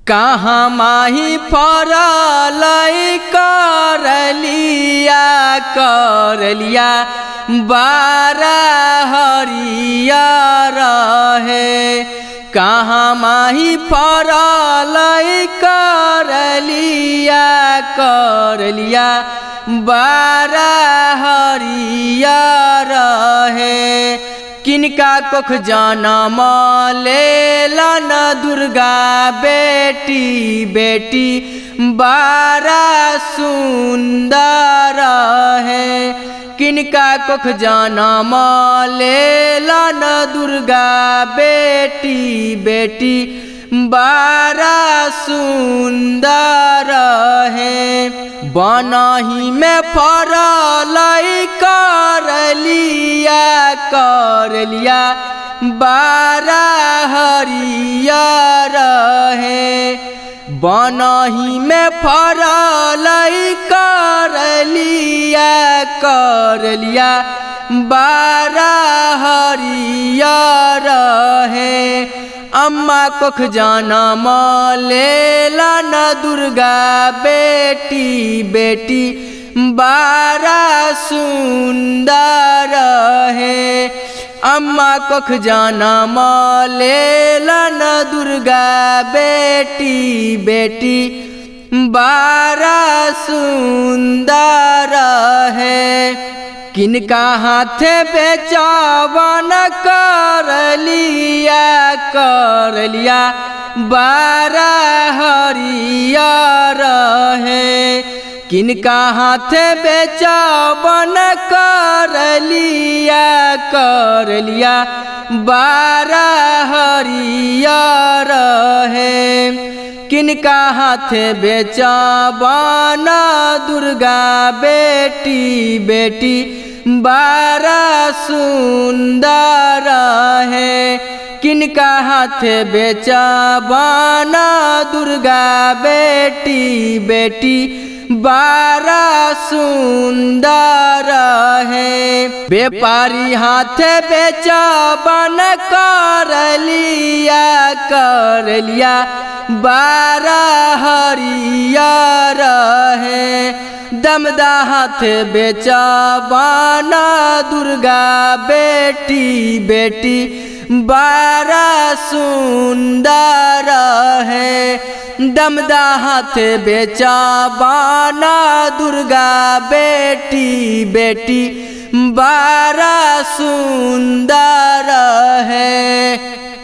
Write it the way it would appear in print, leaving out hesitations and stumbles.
कहाँ माही फरलई करलिया बारा हरियर है। कहाँ माही फरलई करलिया बारा हरियर है। किनका कोख जनम लेलन दुर्गा बेटी बारा सुंदर है। किनका कोख जनम लेलन दुर्गा बेटी बारा सुंदर है। बनही में फरलई करलिया बारा हरियर है। बनही में फरलई करलिया बारा हरियर है। अम्मा कोख जनम लेलन दुर्गा बेटी बारा सुंदर है। अम्मा कोख जनम लेलन दुर्गा बेटी बारा सुंदर है। किनका हाथे बेचवन करलिया बारा हरियर है। किनका हाथे बेचवन करलिया बारा हरियर है। किनका हाथे बेचवन दुर्गा बेटी बारा सुंदर है। किनका हाथे बेचवन दुर्गा बेटी बारा सुंदर है। व्यापारी हाथे बेचवन करलिया बारा हरियर है। दमदा हाथे बेचवन दुर्गा बेटी बारा सुंदर है। दमदा हाथे बेचवन दुर्गा बेटी बारा सुंदर है।